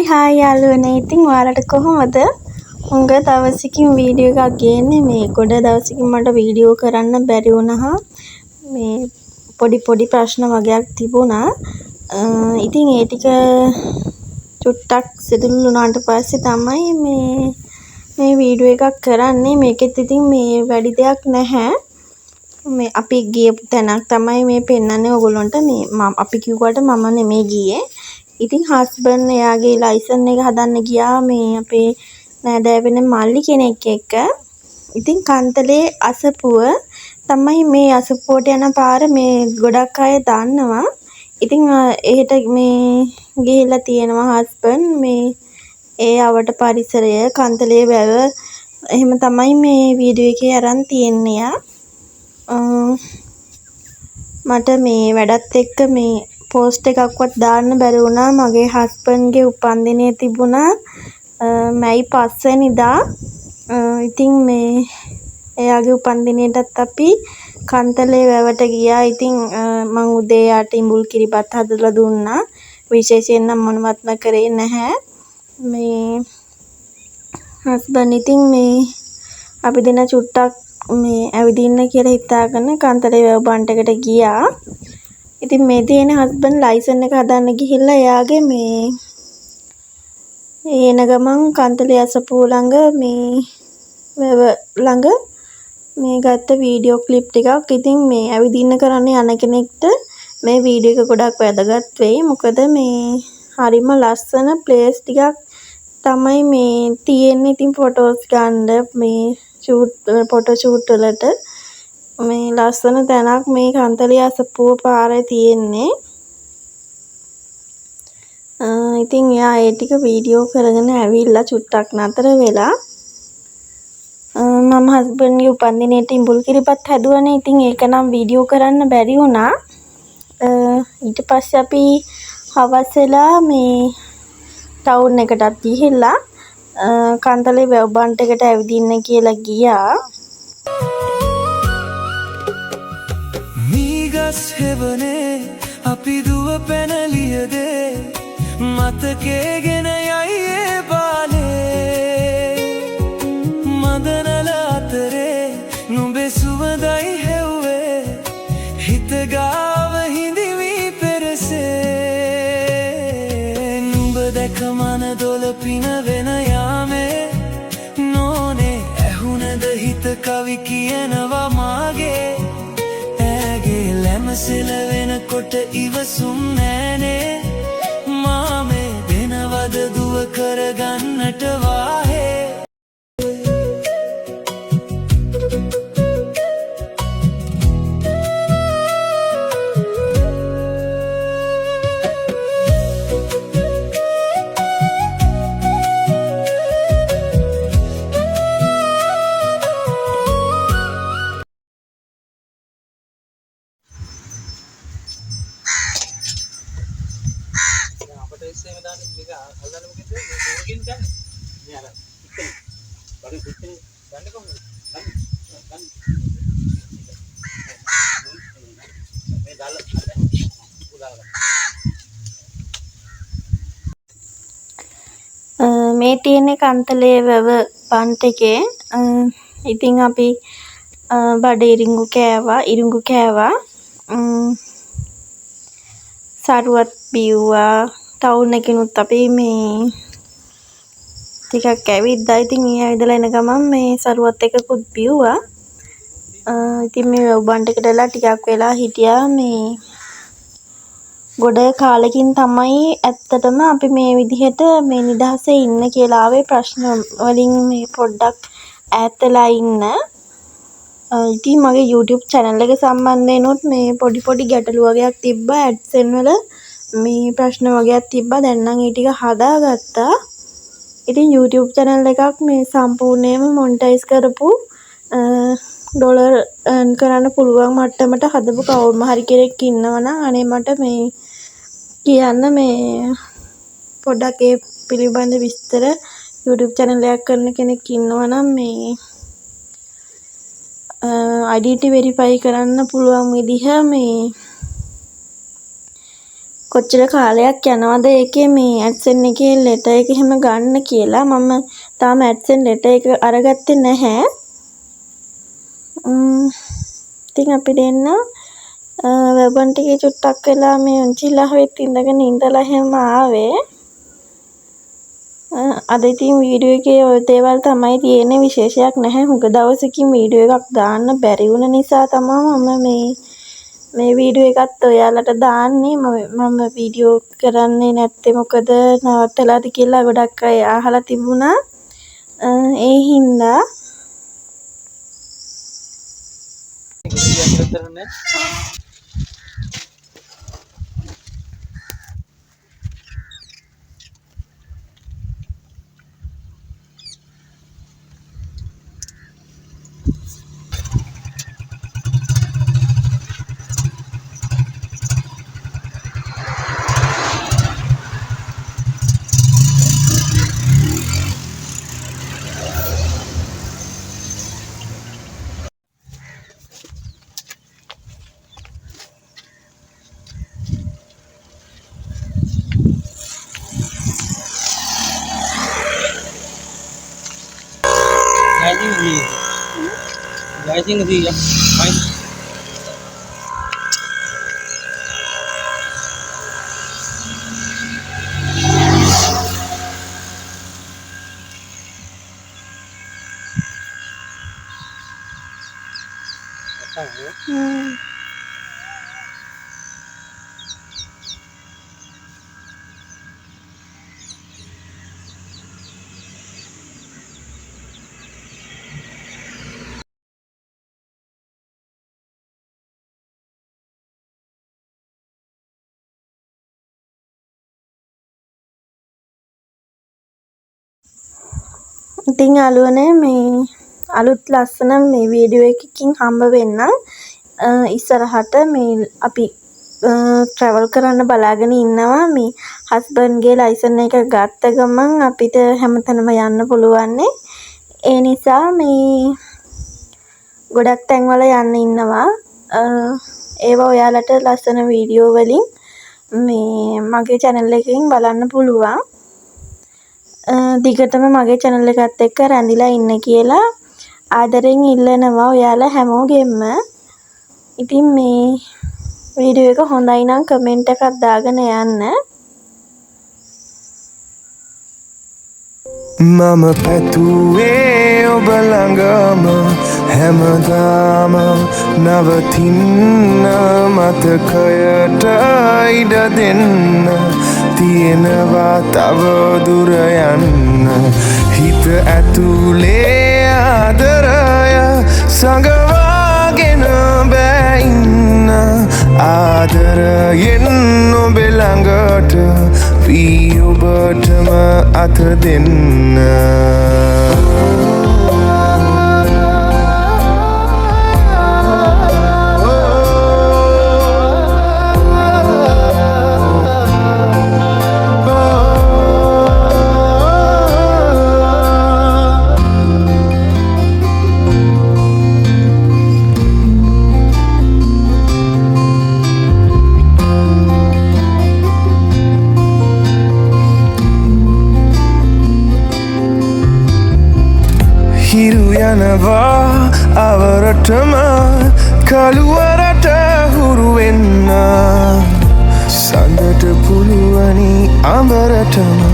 Hi යාළුවනේ. ඉතින් ඔයාලට කොහොමද? හුඟ දවසකින් වීඩියෝ එකක් ගේන්නේ. මේ ගොඩ දවසකින් මට වීඩියෝ කරන්න බැරි වුණා. මේ පොඩි ප්‍රශ්න වගේක් තිබුණා. ඉතින් ඒ ටික චුට්ටක් සිදුල් වුණාට පස්සේ තමයි මේ වීඩියෝ එකක් කරන්නේ. මේකෙත් ඉතින් මේ වැඩි දෙයක් නැහැ. මේ අපි ගියපු තැනක් තමයි මේ පෙන්නන්නේ ඔයගොල්ලන්ට. මේ අපි කිව්වට මම නෙමෙයි ගියේ. ඉතින් හස්බන්ඩ් එයාගේ ලයිසන් එක හදන්න ගියා මේ අපේ නෑදෑ වෙන මල්ලි කෙනෙක් එක්ක. ඉතින් කන්තලේ අසපුව තමයි මේ අසපුවට යන පාර මේ ගොඩක් අය දන්නවා. ඉතින් එහෙට මේ ගිහිල්ලා තියෙනවා හස්බන්ඩ් මේ ඒ අවට පරිසරය කන්තලේ වැව එහෙම තමයි මේ වීඩියෝ එකේ අරන් තියන්නේ. මට මේ වැඩත් එක්ක මේ පෝස්ට් එකක්වත් දාන්න බැරි වුණා. මගේ හස්බන්ඩ්ගේ උපන්දිනය තිබුණා මැයි 5 වෙනිදා. ඉතින් මේ එයාගේ උපන්දිනයටත් අපි කන්තලේ වැවට ගියා. ඉතින් මං උදේ යාට ඉඹුල් කිරිබත් හදලා දුන්නා. විශේෂයෙන් නම් මොනවත්ම කරේ නැහැ. මේ හස්බන්ඩ් ඉතින් මේ අපි දෙන චුට්ටක් මේ ඇවිදින්න කියලා හිතාගෙන කන්තලේ වැව බන්ටකට ගියා. ඉතින් මේ තියෙන හස්බන්ඩ් ලයිසන් එක හදන්න ගිහිල්ලා එයාගේ මේ එන ගමන් කන්තලේ අසපුව ළඟ මේ වැව ළඟ මේ ගත්ත වීඩියෝ ක්ලිප් ටිකක්. ඉතින් මේ ඇවිදින්න කරන්න යන කෙනෙක්ට මේ වීඩියෝ එක ගොඩක් වැදගත් වෙයි. මොකද මේ හරිම ලස්සන ප්ලේස් ටිකක් තමයි මේ තියෙන්නේ. ඉතින් ෆොටෝස් ගන්න මේ ෆොටෝ ෂූට් වලට මේ ලස්සන තැනක් මේ කන්තලේ අසපුව පාරේ තියෙන්නේ. ඉතින් එයා ඒ ටික වීඩියෝ කරගෙන ඇවිල්ලා චුට්ටක් නතර වෙලා මම හස්බන්ඩ්ගේ උපන්දිනේට ඉඹුල් කිරිබත් හැදුවනේ. ඉතින් ඒක නම් වීඩියෝ කරන්න බැරි වුණා. ඊට පස්සේ අපි හවස් වෙලා මේ ටවුන් එකටත් ගිහිල්ලා කන්තලේ වැව් බන්ට් එකට ඇවිදින්න කියලා ගියා. මීගස් හෙවනේ අපි දුව පැනලියදේ මතකේ ගෙන යයි ඒ බාලේ මදනල අතරේ නුඹේ සුවඳයි හෙව්වේ හිත ගාව හිඳිවි පෙරසේ නුඹ දැක මන දොල පින වෙන යාමේ නෝනේ ඇහුනද හිත කවි කියනවා මාගේ ඇගේ වෙනකොට ඉවසුම් නෑනේ මාමේ දෙනවද දුව කරගන්නට වාහේ මේ තියෙන්නේ කන්තලේ වැව බන්ට් එකේ. ඉතින් අපි බඩ ඉරිඟු කෑවා. සරුවත් බිව්වා. ටවුන් එකෙනුත් අපි මේ ටිකක් ඇවිද්දා. ඉතින් ඒ ඇවිදලා එන ගමන් මේ සරුවත් එකකුත් බිව්වා. ඉතින් මේ වැව් බන්ට් එකටලා ටිකක් වෙලා හිටියා. මේ ගොඩ කාලෙකින් තමයි ඇත්තටම අපි මේ විදිහට මේ නිදහසේ ඉන්න කියලා ආවේ. ප්‍රශ්න වලින් මේ පොඩ්ඩක් ඈත් වෙලා ඉන්න. ඉතින් මගේ YouTube channel එක සම්බන්ධයෙන්ොත් මේ පොඩි ගැටලු වගේක් තිබ්බා. AdSense වල මේ ප්‍රශ්න වගේක් තිබ්බා. දැන් නම් ඒ ටික හදාගත්තා. ඉතින් YouTube channel එකක් මේ සම්පූර්ණයෙන්ම මොනිටයිස් කරපු ඩොලර් earn කරන්න පුළුවන් මට්ටමට හදපු කවුරුම හරි කෙනෙක් ඉන්නවනම් අනේ මට මේ කියන්න මේ පොඩ්ඩක් ඒ පිළිබඳ විස්තර YouTube channel එකක් කරන කෙනෙක් ඉන්නවනම් මේ identity verify කරන්න පුළුවන් විදිහ මේ කොච්චර කාලයක් යනවද ඒකේ මේ AdSense එකේ letter එක එහෙම ගන්න කියලා. මම තාම AdSense letter එක අරගත්තේ නැහැ. ඉතින් අපි දෙන්න වෙබන් ටිකේ චුට්ටක් වෙලා මේ උන්චිලා වෙත් ඉඳගෙන ඉඳලා එහෙම ආවේ. අද ඉතින් වීඩියෝ එකේ ඔය දේවල් තමයි තියෙන්නේ, විශේෂයක් නැහැ. හුඟ දවසකින් වීඩියෝ එකක් දාන්න බැරි වුණ නිසා තමයි මම මේ වීඩියෝ එකත් ඔයාලට දාන්නේ. මම වීඩියෝ කරන්නේ නැත්තේ මොකද නවත්තලාද කියලා ගොඩක් අය අහලා තිබුණා. ඒ හින්දා Rising the fine. ඉතින් යාළුවනේ මේ අලුත් ලස්සන මේ වීඩියෝ එකකින් හම්බ වෙන්නම්. ඉස්සරහට මේ අපි travel කරන්න බලාගෙන ඉන්නවා. මේ හස්බන්ඩ්ගේ ලයිසන් එක ගත්ත ගමන් අපිට හැමතැනම යන්න පුළුවන්. ඒ නිසා මේ ගොඩක් තැන්වල යන්න ඉන්නවා. ඒවා ඔයාලට ලස්සන වීඩියෝ වලින් මේ මගේ channel එකකින් බලන්න පුළුවන්. දිගටම මගේ channel එකත් එක්ක රැඳිලා ඉන්න කියලා ආදරෙන් ඉල්ලනවා ඔයාලා හැමෝගෙම. ඉතින් මේ වීඩියෝ එක හොඳයි නම් කමෙන්ට් එකක් දාගෙන යන්න. මම පැතුවේ ඔබ ළඟම හැමදාම නවතින්න මතකයට ඉඩ දෙන්න තියෙනවා තව දුර යන්න හිත ඇතුලේ ආදරය සංගවාගෙන බෑ ඉන්න ආදරයෙන් ඔබ ළඟට වී ඔබටම අත දෙන්න හිරු යනවා අවරටම කළුවරට හුරු වෙන්න සඳට පුළුවනි අඹරටම